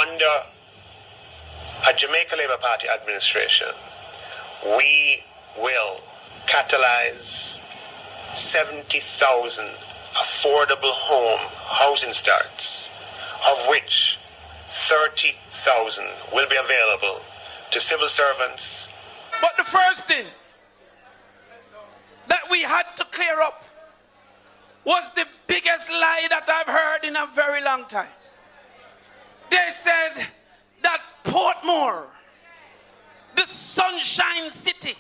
under a Jamaica Labour Party administration, we will catalyze 70,000 affordable housing starts, of which 30,000 will be available to civil servants. But the first thing that we had to clear up was the biggest lie that I've heard in a very long time. They said that Portmore, the Sunshine City,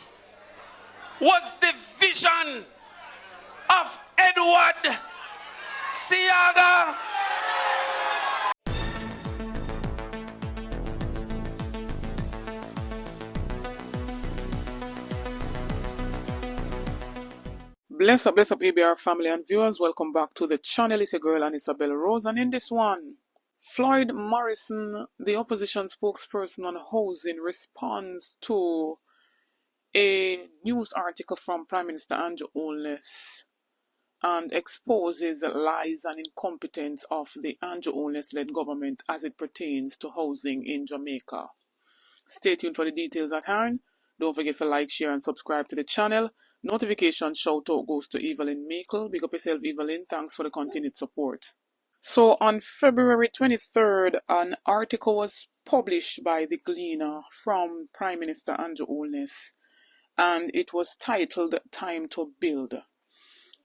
was the vision of Edward Siaga. Bless up, ABR family and viewers. Welcome back to the channel. It's your girl and Isabella Rose. And in this one, Floyd Morrison, the opposition spokesperson on housing, responds to a news article from Prime Minister Andrew Holness and exposes lies and incompetence of the Andrew Holness-led government as it pertains to housing in Jamaica. Stay tuned for the details at hand. Don't forget to like, share, and subscribe to the channel. Notification shout out goes to Evelyn Meikle. Big up yourself, Evelyn. Thanks for the continued support. So on February 23rd, an article was published by the Gleaner from Prime Minister Andrew Holness, and it was titled Time to Build.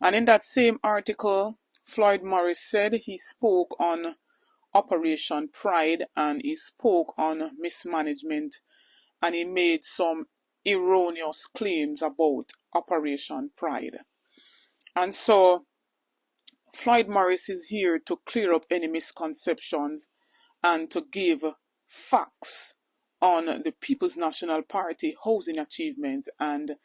And in that same article, Floyd Morris said he spoke on Operation Pride and he spoke on mismanagement, and he made some erroneous claims about Operation Pride. And so Floyd Morris is here to clear up any misconceptions and to give facts on the People's National Party housing achievement and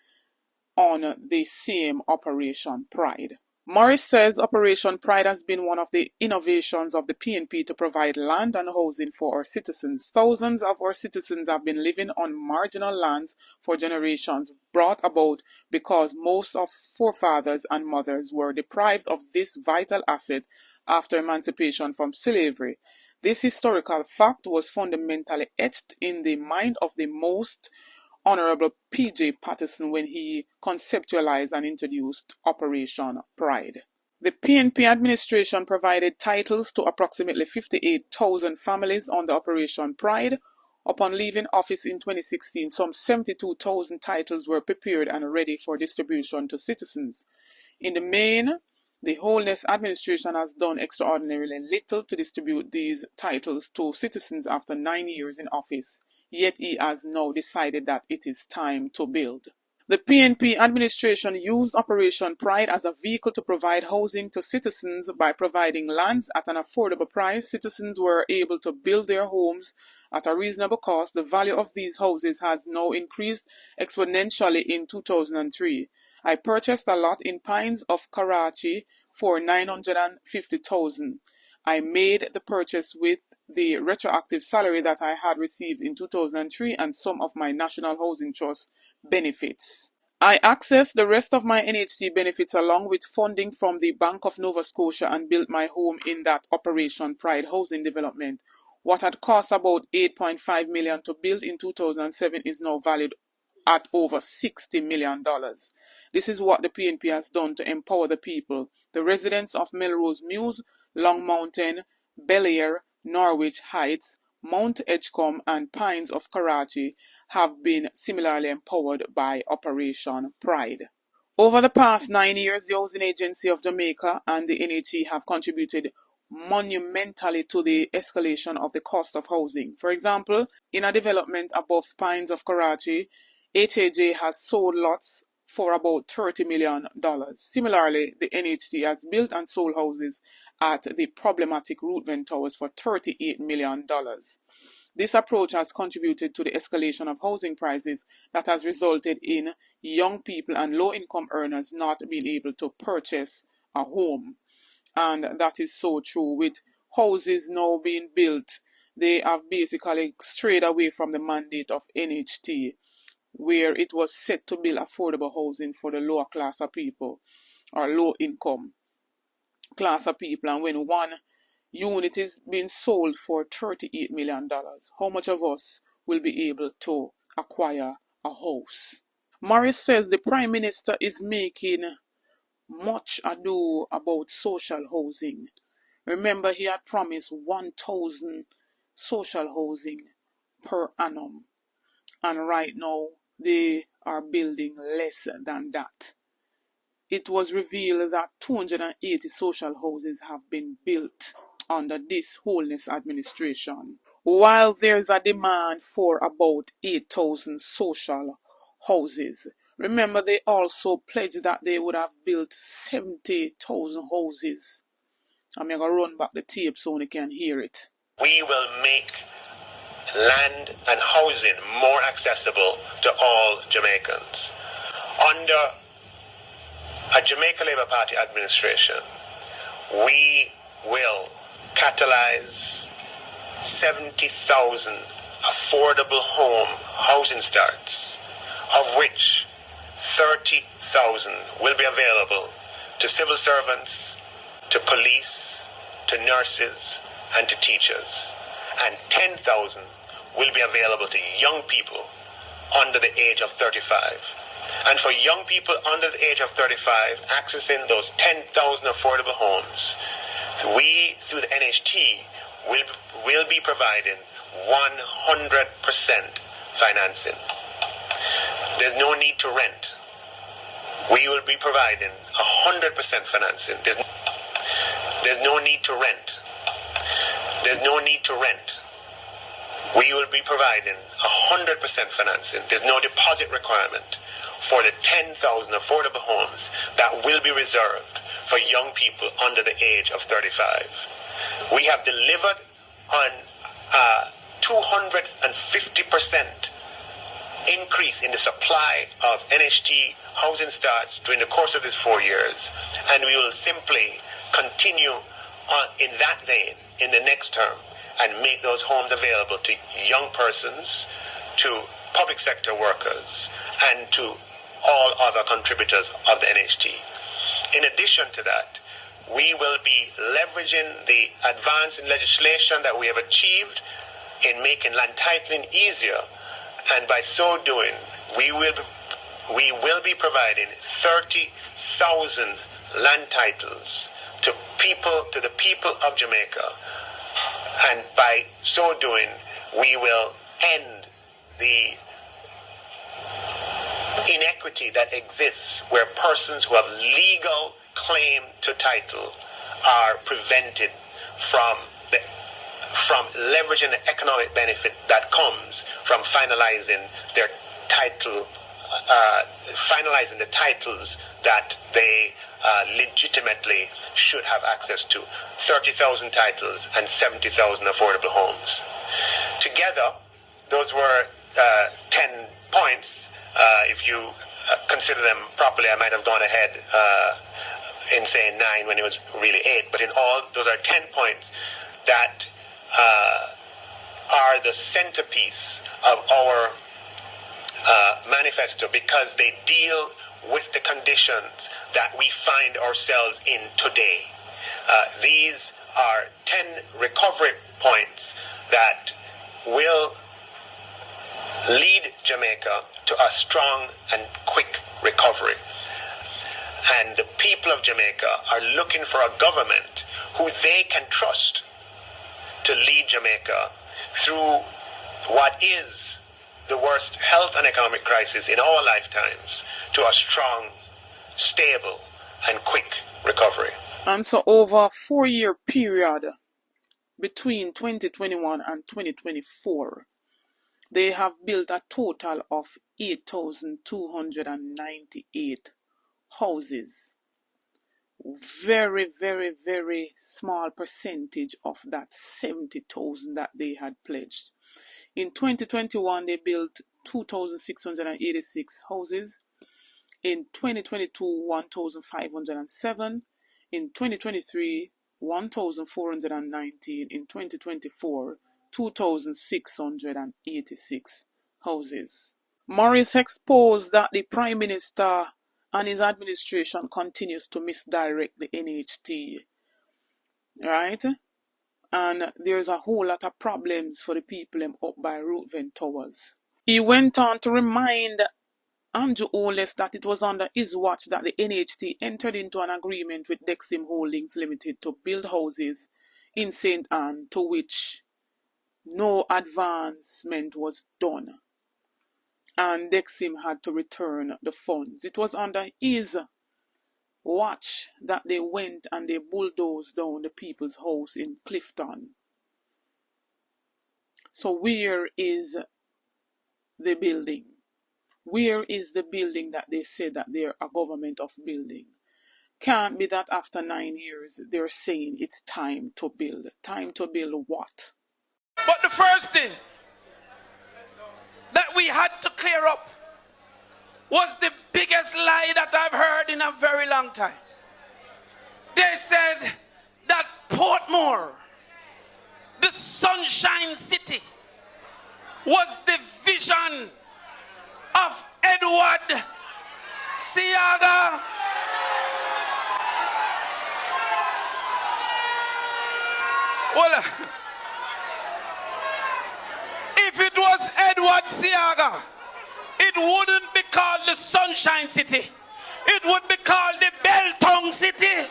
on the same Operation Pride. Morris says Operation Pride has been one of the innovations of the PNP to provide land and housing for our citizens. Thousands of our citizens have been living on marginal lands for generations, brought about because most of forefathers and mothers were deprived of this vital asset after emancipation from slavery. This historical fact was fundamentally etched in the mind of the most Honorable P.J. Patterson when he conceptualized and introduced Operation Pride. The PNP administration provided titles to approximately 58,000 families under Operation Pride. Upon leaving office in 2016, some 72,000 titles were prepared and ready for distribution to citizens. In the main, the Holness administration has done extraordinarily little to distribute these titles to citizens after 9 years in office. Yet he has now decided that it is time to build. The PNP administration used Operation Pride as a vehicle to provide housing to citizens by providing lands at an affordable price. Citizens were able to build their homes at a reasonable cost. The value of these houses has now increased exponentially in 2003. I purchased a lot in Pines of Karachi for $950,000. I made the purchase with the retroactive salary that I had received in 2003 and some of my National Housing Trust benefits. I accessed the rest of my NHT benefits along with funding from the Bank of Nova Scotia and built my home in that Operation Pride housing development. What had cost about $8.5 million to build in 2007 is now valued at over $60 million. This is what the PNP has done to empower the people. The residents of Melrose Mews, Long Mountain, Bel Air, Norwich Heights, Mount Edgecombe and Pines of Karachi have been similarly empowered by Operation Pride. Over the past 9 years, the Housing Agency of Jamaica and the NHE have contributed monumentally to the escalation of the cost of housing. For example, in a development above Pines of Karachi, HAJ has sold lots for about $30 million. Similarly, the NHC has built and sold houses at the problematic Ruthven Towers for $38 million. This approach has contributed to the escalation of housing prices that has resulted in young people and low-income earners not being able to purchase a home. And that is so true. With houses now being built, they have basically strayed away from the mandate of NHT, where it was set to build affordable housing for the lower class of people or low income class of people. And when one unit is being sold for $38 million. How much of us will be able to acquire a house? Morris says the Prime Minister is making much ado about social housing. Remember, he had promised 1,000 social housing per annum, and right now they are building less than that. It was revealed that 280 social houses have been built under this Holness administration, while there's a demand for about 8,000 social houses. Remember, they also pledged that they would have built 70,000 houses. I'm going to run back the tape so you can hear it. We will make land and housing more accessible to all Jamaicans. Under a Jamaica Labour Party administration, we will catalyze 70,000 affordable home housing starts, of which 30,000 will be available to civil servants, to police, to nurses, and to teachers. And 10,000 will be available to young people under the age of 35. And for young people under the age of 35, accessing those 10,000 affordable homes, we, through the NHT, will be providing 100% financing. There's no need to rent. We will be providing 100% financing. There's no need to rent. There's no need to rent. We will be providing 100% financing. There's no deposit requirement for the 10,000 affordable homes that will be reserved for young people under the age of 35. We have delivered on a 250% increase in the supply of NHT housing starts during the course of these 4 years, and we will simply continue in that vein in the next term and make those homes available to young persons, to public sector workers, and to all other contributors of the NHT. In addition to that, we will be leveraging the advance in legislation that we have achieved in making land titling easier, and by so doing, we will be providing 30,000 land titles to the people of Jamaica, and by so doing, we will end the inequity that exists where persons who have legal claim to title are prevented from leveraging the economic benefit that comes from finalizing their title, finalizing the titles that they legitimately should have access to. 30,000 titles and 70,000 affordable homes. Together, those were 10 points. If you consider them properly, I might have gone ahead in saying 9 when it was really 8. But in all, those are 10 points that are the centerpiece of our manifesto, because they deal with the conditions that we find ourselves in today. These are 10 recovery points that will lead Jamaica to a strong and quick recovery. And the people of Jamaica are looking for a government who they can trust to lead Jamaica through what is the worst health and economic crisis in our lifetimes to a strong, stable, and quick recovery. And so over a 4-year period between 2021 and 2024, they have built a total of 8,298 houses. Very, very, very small percentage of that 70,000 that they had pledged. In 2021, they built 2,686 houses. In 2022, 1,507. In 2023, 1,419. In 2024, 2,686 houses. Morris exposed that the Prime Minister and his administration continues to misdirect the NHT. Right? and there's a whole lot of problems for the people up by Ruthven Towers. He went on to remind Andrew Oles that it was under his watch that the NHT entered into an agreement with Dexim Holdings Limited to build houses in St. Anne, to which no advancement was done, and Dexim had to return the funds. It was under his watch that they went and they bulldozed down the people's house in Clifton. So where is the building? Where is the building that they said that they're a government of building? Can't be that after 9 years they're saying it's time to build. Time to build what? But the first thing that we had to clear up was the biggest lie that I've heard in a very long time. They said that Portmore, the Sunshine City, was the vision of Edward Seaga. Well, if it was Edward Seaga, it wouldn't be called the Sunshine City. It would be called the Belltongue City.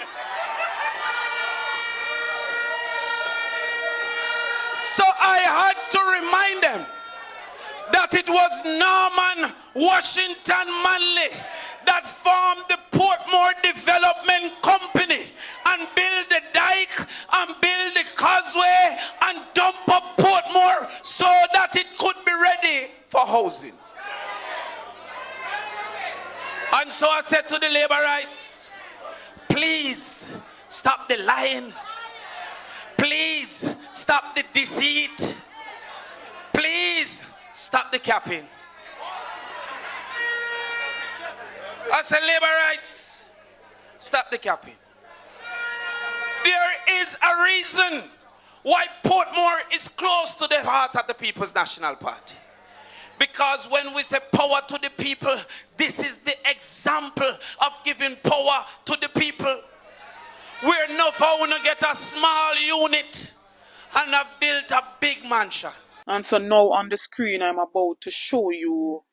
So I had to remind them that it was Norman Washington Manley that formed the Portmore Development Company and built the dike and built the causeway and dump up Portmore so that it could be ready for housing. And so I said to the labor rights, please stop the lying. Please stop the deceit. Please stop the capping. I said, labor rights, stop the capping. There is a reason why Portmore is close to the heart of the People's National Party. Because when we say power to the people, this is the example of giving power to the people. We're enough for to get a small unit and have built a big mansion. And so now on the screen I'm about to show you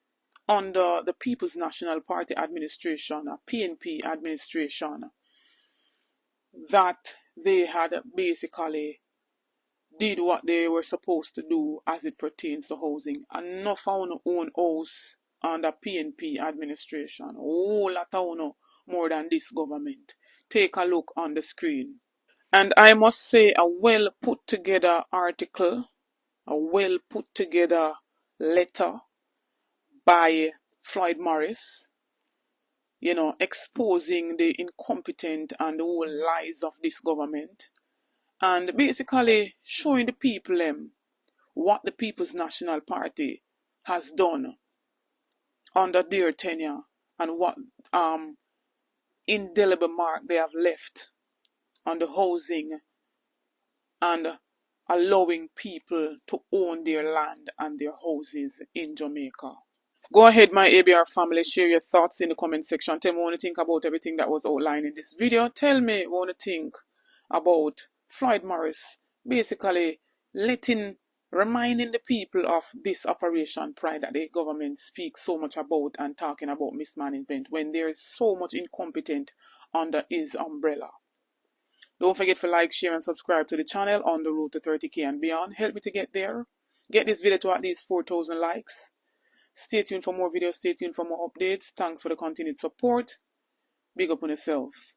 under the People's National Party administration, a PNP administration, that they had basically did what they were supposed to do as it pertains to housing. And not found own house under PNP administration. A whole lot of more than this government. Take a look on the screen. And I must say, a well put together article, a well put together letter by Floyd Morris, exposing the incompetent and the whole lies of this government, and basically showing the people what the People's National Party has done under their tenure and what indelible mark they have left on the housing and allowing people to own their land and their houses in Jamaica. Go ahead, my ABR family, share your thoughts in the comment section. Tell me what you think about everything that was outlined in this video. Tell me what you think about Floyd Morris basically reminding the people of this Operation Pride that the government speaks so much about and talking about mismanagement when there is so much incompetent under his umbrella. Don't forget to like, share and subscribe to the channel on the road to 30k and beyond. Help me to get there. Get this video to at least 4,000 likes. Stay tuned for more videos. Stay tuned for more updates. Thanks for the continued support. Big up on yourself.